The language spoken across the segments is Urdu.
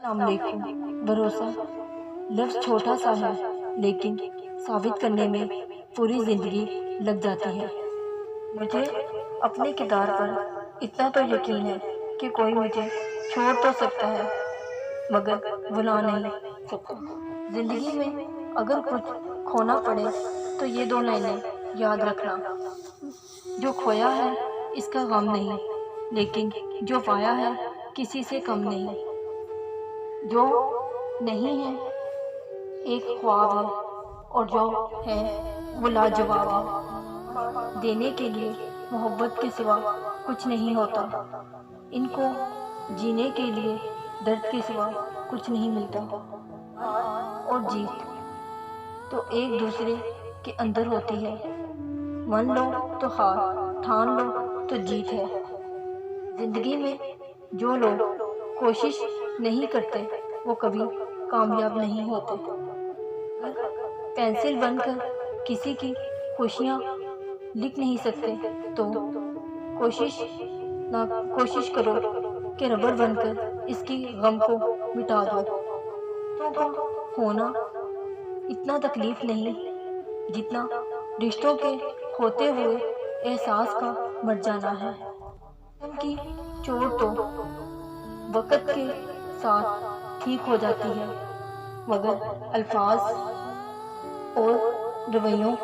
السلام علیکم۔ بھروسہ لفظ چھوٹا سا ہے لیکن ثابت کرنے میں پوری زندگی لگ جاتی ہے۔ مجھے اپنے کردار پر اتنا تو یقین ہے کہ کوئی مجھے چھوڑ تو سکتا ہے مگر بھلا نہیں سکتا۔ زندگی میں اگر کچھ کھونا پڑے تو یہ دو لائنیں یاد رکھنا: جو کھویا ہے اس کا غم نہیں، لیکن جو پایا ہے کسی سے کم نہیں۔ جو نہیں ہے ایک خواب ہے اور جو ہے وہ لاجواب ہے۔ دینے کے لیے محبت کے سوا کچھ نہیں ہوتا، ان کو جینے کے لیے درد کے سوا کچھ نہیں ملتا۔ اور جیت تو ایک دوسرے کے اندر ہوتی ہے، مان لو تو ہار، ٹھان لو تو جیت ہے۔ زندگی میں جو لوگ کوشش نہیں کرتے وہ کبھی کامیاب نہیں ہوتے۔ پینسل بن کر کسی کی خوشیاں لکھ نہیں سکتے تو کوشش کرو کہ ربڑ بن کر اس کی غم کو مٹا دو۔ رشتوں کا ہونا اتنا تکلیف نہیں جتنا رشتوں کے ہوتے ہوئے احساس کا مر جانا ہے۔ ان کی چوٹ تو وقت کے ساتھ ٹھیک ہو جاتی ہے مگر الفاظ اور رویوں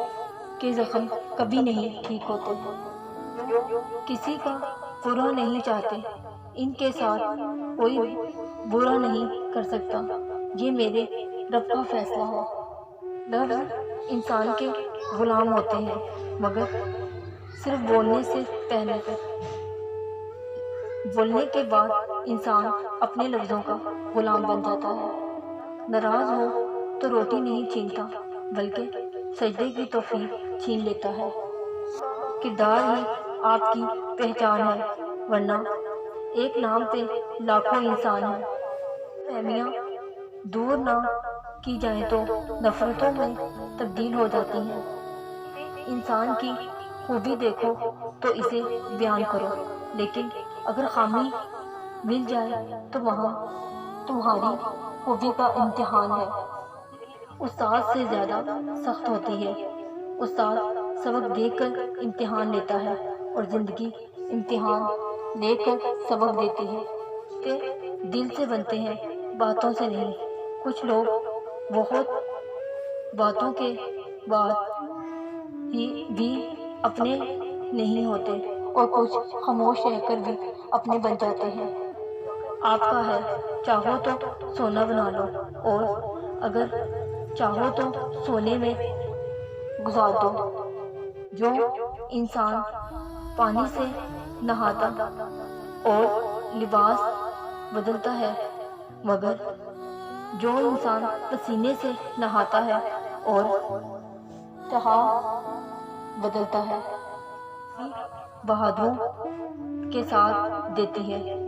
کے زخم کبھی نہیں ٹھیک ہوتے۔ کسی کا برا نہیں چاہتے، ان کے ساتھ کوئی برا نہیں کر سکتا، یہ میرے رب کا فیصلہ ہے۔ لفظ انسان کے غلام ہوتے ہیں مگر صرف بولنے سے پہلے۔ بولنے کے بعد انسان اپنے لفظوں کا غلام بن جاتا ہے۔ ناراض ہو تو روٹی نہیں چھینتا بلکہ سجدے کی توفیق چھین لیتا ہے۔ کردار ہی آپ کی پہچان ہے ورنہ ایک نام پہ لاکھوں انسان ہیں۔ فہمیاں دور نہ کی جائیں تو نفرتوں میں تبدیل ہو جاتی ہیں۔ انسان کی خوبی دیکھو تو اسے بیان کرو، لیکن اگر خامی مل جائے تو وہاں تمہاری خوبی کا امتحان ہے۔ استاد سے زیادہ سخت ہوتی ہے۔ استاد سبق دے کر امتحان لیتا ہے اور زندگی امتحان لے کر سبق دیتی ہے۔ کہ دل سے بنتے ہیں باتوں سے نہیں۔ کچھ لوگ بہت باتوں کے بعد بھی اپنے نہیں ہوتے اور کچھ خاموش رہ کر بھی اپنے بن جاتے ہیں۔ آپ کا ہے، چاہو تو سونا بنا لو اور اگر چاہو تو سونے میں گزار دو۔ جو انسان پانی سے نہاتا اور لباس بدلتا ہے مگر جو انسان پسینے سے نہاتا ہے اور چہا بدلتا ہے، بہادروں کے ساتھ دیتی ہے۔